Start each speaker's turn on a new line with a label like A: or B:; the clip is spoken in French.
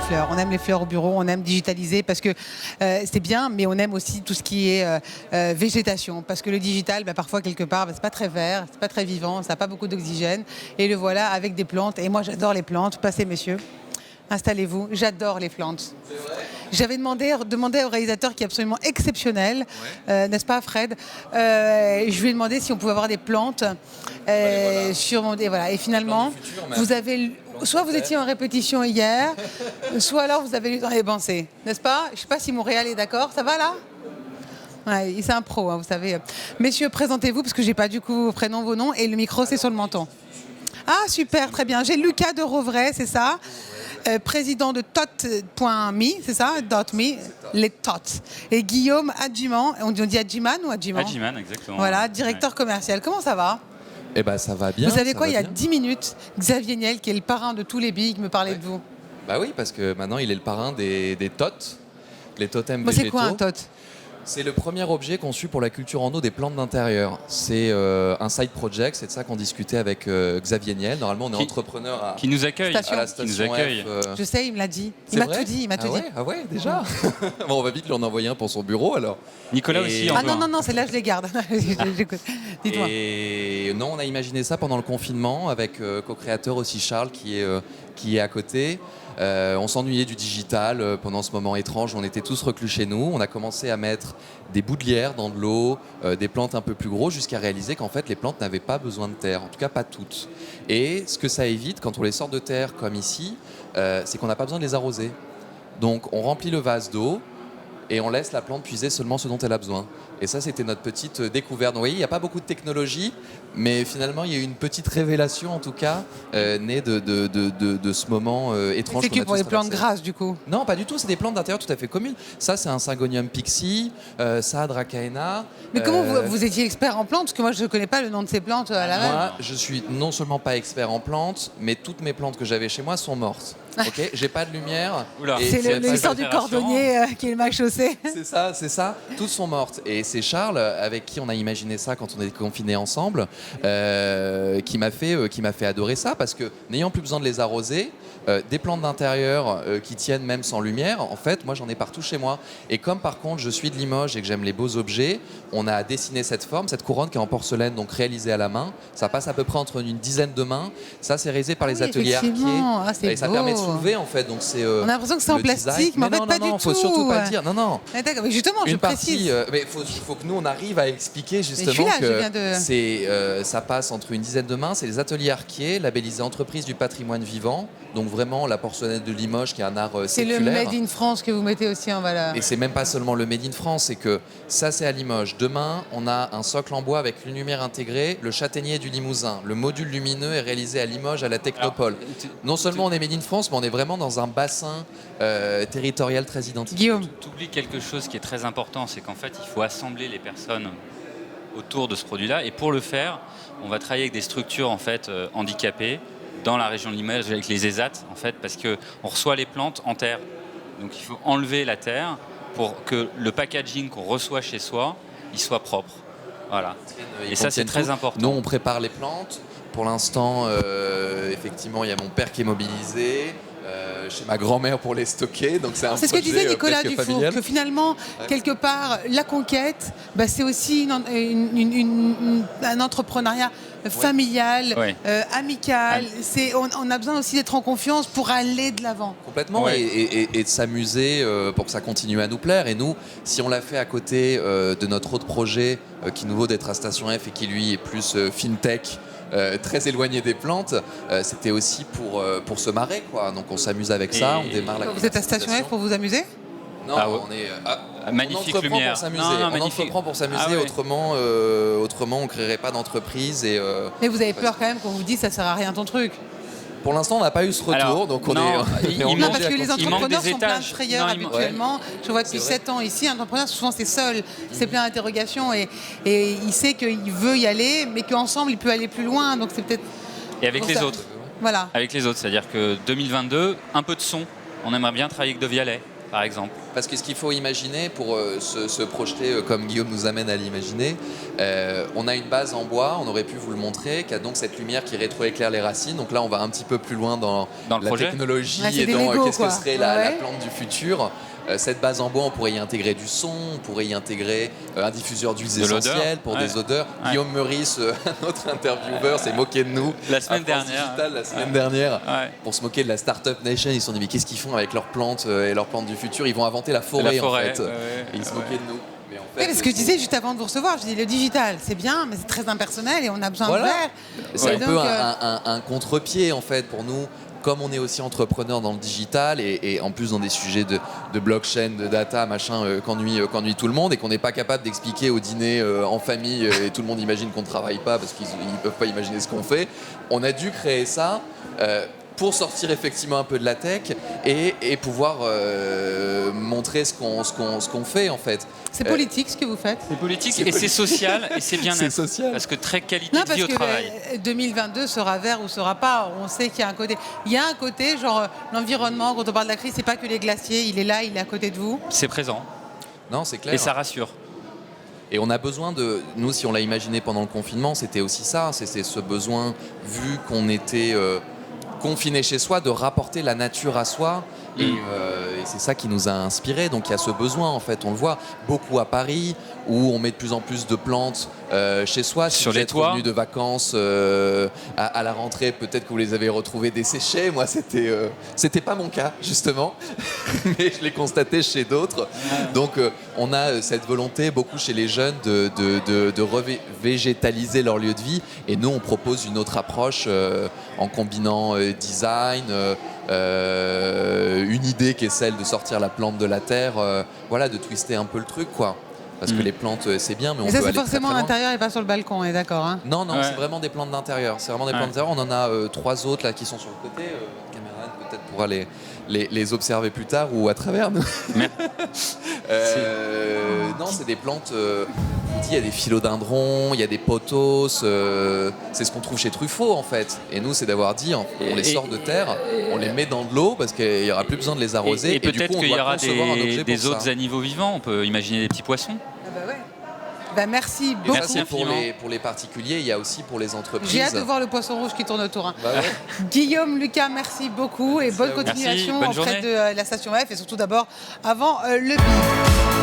A: fleurs. On aime les fleurs au bureau, on aime digitaliser parce que c'est bien, mais on aime aussi tout ce qui est végétation. Parce que le digital, parfois, quelque part, c'est pas très vert, c'est pas très vivant, ça n'a pas beaucoup d'oxygène. Et le voilà avec des plantes. Et moi, j'adore les plantes. Passez, messieurs. Installez-vous. J'adore les plantes. J'avais demandé au réalisateur qui est absolument exceptionnel, n'est-ce pas Fred, je lui ai demandé si on pouvait avoir des plantes sur mon... Et voilà. Et finalement, vous avez... Soit vous étiez en répétition hier, soit alors vous avez lu dans les pensées, n'est-ce pas? Je ne sais pas si Montréal est d'accord. Ça va là? Ouais, c'est un pro, hein, vous savez. Messieurs, présentez-vous, parce que je n'ai pas du coup vos prénoms, vos noms, et le micro, c'est sur le menton. Ah, super, très bien. J'ai Lucas de Rouvray, c'est ça, président de tot.me, c'est ça, .me, les tot. Et Guillaume Adjiman, on dit Adjiman ou Adjiman?
B: Adjiman, exactement.
A: Voilà, directeur commercial. Comment ça va?
C: Eh ben, ça va bien.
A: Vous savez quoi, il y a
C: bien.
A: 10 minutes, Xavier Niel, qui est le parrain de tous les big, me parlait de vous.
C: Bah oui, parce que maintenant, il est le parrain des tots, les totems
A: Moi,
C: végétaux.
A: c'est quoi un tot?
C: C'est le premier objet conçu pour la culture en eau des plantes d'intérieur. C'est un side project, c'est de ça qu'on discutait avec Xavier Niel. Normalement, on est entrepreneur
B: qui nous accueille.
A: Station.
C: à la
B: Qui nous
C: station
B: accueille.
C: F.
A: Je sais, il me l'a dit.
C: C'est
A: Il m'a
C: vrai
A: tout dit, il m'a tout dit.
C: Ah ouais, déjà. Bon, on va vite lui en envoyer un pour son bureau alors.
B: Nicolas aussi.
A: Ah non, celle-là, je les garde. J'écoute. Dites-moi.
C: Et non, on a imaginé ça pendant le confinement avec co-créateur aussi Charles qui est à côté. On s'ennuyait du digital pendant ce moment étrange. On était tous reclus chez nous. On a commencé à mettre des bouts de lierre dans de l'eau, des plantes un peu plus grosses, jusqu'à réaliser qu'en fait les plantes n'avaient pas besoin de terre, en tout cas pas toutes. Et ce que ça évite quand on les sort de terre comme ici, c'est qu'on n'a pas besoin de les arroser. Donc on remplit le vase d'eau et on laisse la plante puiser seulement ce dont elle a besoin. Et ça, c'était notre petite découverte. Donc, vous voyez, il n'y a pas beaucoup de technologie, mais finalement, il y a eu une petite révélation, en tout cas, née de ce moment étrange.
A: C'est que pour les plantes grasses, du coup?
C: Non, pas du tout. C'est des plantes d'intérieur tout à fait communes. Ça, c'est un Syngonium pixie, ça, Dracaena.
A: Mais comment vous étiez expert en plantes? Parce que moi, je ne connais pas le nom de ces plantes à la main.
C: Moi, je suis non seulement pas expert en plantes, mais toutes mes plantes que j'avais chez moi sont mortes. Ok, j'ai pas de lumière.
A: C'est l'histoire du cordonnier qui est le mal chaussé.
C: C'est ça. Toutes sont mortes. Et c'est Charles, avec qui on a imaginé ça quand on est confinés ensemble, qui m'a fait adorer ça, parce que n'ayant plus besoin de les arroser, des plantes d'intérieur qui tiennent même sans lumière, en fait, moi j'en ai partout chez moi. Et comme par contre je suis de Limoges et que j'aime les beaux objets, on a dessiné cette forme, cette couronne qui est en porcelaine, donc réalisée à la main. Ça passe à peu près entre une dizaine de mains. Ça, c'est réalisé par les ateliers Arquier. Et ça permet de soulever en fait. Donc c'est.
A: On a l'impression que c'est en plastique, mais en fait pas du tout.
C: Faut surtout pas le dire. Non.
A: D'accord, mais justement, je précise.
C: Mais faut que nous on arrive à expliquer justement que ça passe entre une dizaine de mains. C'est les ateliers Arquier, labellisés entreprise du patrimoine vivant. Donc vraiment la porcelaine de Limoges qui est un art séculaire.
A: C'est le Made in France que vous mettez aussi en valeur.
C: Et c'est même pas seulement le Made in France, c'est que ça c'est à Limoges. Demain, on a un socle en bois avec une lumière intégrée, le châtaignier du Limousin. Le module lumineux est réalisé à Limoges à la Technopole. Non seulement on est Made in France, mais on est vraiment dans un bassin territorial très identifié.
A: Guillaume,
B: tu oublies quelque chose qui est très important, c'est qu'en fait, il faut assembler les personnes autour de ce produit-là. Et pour le faire, on va travailler avec des structures en fait handicapées dans la région de Limoges avec les ESAT, en fait, parce qu'on reçoit les plantes en terre. Donc il faut enlever la terre pour que le packaging qu'on reçoit chez soi, il soit propre. Voilà. Et ça, c'est très important.
C: Nous, on prépare les plantes. Pour l'instant, effectivement, il y a mon père qui est mobilisé. Chez ma grand-mère pour les stocker, donc c'est
A: ce que disait Nicolas Dufour, que finalement, quelque part, la conquête, c'est aussi un entrepreneuriat familial, amical. On a besoin aussi d'être en confiance pour aller de l'avant.
C: Complètement, et de s'amuser pour que ça continue à nous plaire. Et nous, si on l'a fait à côté de notre autre projet qui nous vaut d'être à Station F et qui lui est plus fintech, très éloigné des plantes, c'était aussi pour se marrer, quoi. Donc on s'amuse avec ça, on démarre la.
A: Vous êtes à Station F pour vous amuser?
C: Non, on est
B: magnifique
C: on
B: lumière.
C: On entreprend pour s'amuser, autrement on créerait pas d'entreprise.
A: Mais vous avez peur quand même qu'on vous dise ça sert à rien ton truc?
C: Pour l'instant, on n'a pas eu ce retour, donc on est.
A: Non, parce que les entrepreneurs sont plein de frayeurs habituellement. Je vois depuis 7 ans ici, un entrepreneur, souvent c'est seul, c'est plein d'interrogations et il sait qu'il veut y aller, mais qu'ensemble il peut aller plus loin. Donc c'est peut-être.
B: Et avec les autres.
A: Voilà.
B: Avec les autres, c'est-à-dire que 2022, un peu de son. On aimerait bien travailler avec De Vialet, par exemple.
C: parce que ce qu'il faut imaginer pour se projeter comme Guillaume nous amène à l'imaginer, on a une base en bois, on aurait pu vous le montrer, qui a donc cette lumière qui rétroéclaire les racines. Donc là, on va un petit peu plus loin dans
B: le
C: la
B: projet.
C: technologie
A: Ouais, c'est
C: et
A: des
C: dans
A: Lego,
C: qu'est-ce que
A: quoi.
C: serait la plante du futur. Cette base en bois, on pourrait y intégrer du son, on pourrait y intégrer un diffuseur d'huiles
B: De l'odeur.
C: essentielles pour des odeurs.
B: Ouais.
C: Guillaume Meurice, notre intervieweur, s'est moqué de nous
B: La semaine
C: à France
B: dernière.
C: Digital, la semaine dernière.
B: Ouais.
C: Pour se moquer de la Startup Nation, ils se sont dit mais qu'est-ce qu'ils font avec leurs plantes et leurs plantes du futur? Ils vont inventer la forêt,
B: La forêt,
C: en fait.
B: ouais,
C: Et ils se moquaient de nous. Mais en fait,
A: Oui, parce que je disais juste avant de vous recevoir, je dis le digital, c'est bien, mais c'est très impersonnel et on a besoin
C: Voilà.
A: de faire.
C: c'est
A: Et
C: un
A: donc,
C: peu un contre-pied en fait pour nous. Comme on est aussi entrepreneur dans le digital et en plus dans des sujets de blockchain, de data, machin, qu'ennuie tout le monde et qu'on n'est pas capable d'expliquer au dîner en famille et tout le monde imagine qu'on ne travaille pas parce qu'ils ne peuvent pas imaginer ce qu'on fait, on a dû créer ça pour sortir effectivement un peu de la tech et pouvoir montrer ce qu'on fait en fait.
A: c'est politique ce que vous faites.
B: C'est politique
C: C'est
B: et c'est
C: politique.
B: social et c'est bien-être.
C: C'est social.
B: Parce que très qualité
A: Non,
B: de
A: parce
B: vie au
A: que
B: travail.
A: 2022 sera vert ou sera pas. On sait qu'il y a un côté. Il y a un côté, genre l'environnement, quand on parle de la crise, c'est pas que les glaciers, il est là, il est à côté de vous.
B: C'est présent
C: Non, c'est clair.
B: et ça rassure.
C: Et on a besoin de... Nous, si on l'a imaginé pendant le confinement, c'était aussi ça. C'était ce besoin, vu qu'on était confiné chez soi, de rapporter la nature à soi. Et c'est ça qui nous a inspirés. Donc il y a ce besoin, en fait. On le voit beaucoup à Paris, où on met de plus en plus de plantes chez soi. Si
B: Sur
C: vous
B: les
C: êtes
B: toits.
C: revenu de vacances à la rentrée, peut-être que vous les avez retrouvées desséchées. Moi, c'était pas mon cas, justement. Mais je l'ai constaté chez d'autres. Donc on a cette volonté, beaucoup chez les jeunes, de revégétaliser leur lieu de vie. Et nous, on propose une autre approche en combinant design, une idée qui est celle de sortir la plante de la terre, voilà, de twister un peu le truc, quoi. Parce que les plantes, c'est bien, mais on
A: Mais
C: peut
A: ça, c'est
C: aller très,
A: forcément
C: très
A: à
C: loin.
A: l'intérieur et pas sur le balcon, on est d'accord. Hein.
C: Non,
B: Ouais.
C: c'est vraiment des plantes d'intérieur. C'est vraiment des plantes d'intérieur. On en a 3 autres là qui sont sur le côté. Votre caméraman peut-être pourra les observer plus tard ou à travers nous.
B: Mais-
C: Non, c'est des plantes. Je vous dis, il y a des philodendrons, il y a des pothos. C'est ce qu'on trouve chez Truffaut en fait. Et nous, c'est d'avoir dit, on les sort de terre, on les met dans de l'eau parce qu'il n'y aura plus besoin de les arroser.
B: Et
C: du
B: peut-être
C: coup, on
B: qu'il y
C: doit
B: aura
C: concevoir un objet
B: des
C: pour ça.
B: autres animaux vivants. On peut imaginer des petits poissons.
A: Ah bah ouais. Bah merci
C: Et
A: beaucoup.
C: ça,
B: Merci
C: c'est pour
B: infiniment.
C: pour les particuliers, il y a aussi pour les entreprises.
A: J'ai hâte de voir le poisson rouge qui tourne autour. Hein.
C: Bah ouais.
A: Guillaume, Lucas, merci beaucoup et bonne
C: à vous.
A: continuation
B: Merci, bonne
A: auprès
B: journée.
A: de la station F et surtout d'abord avant le BIS.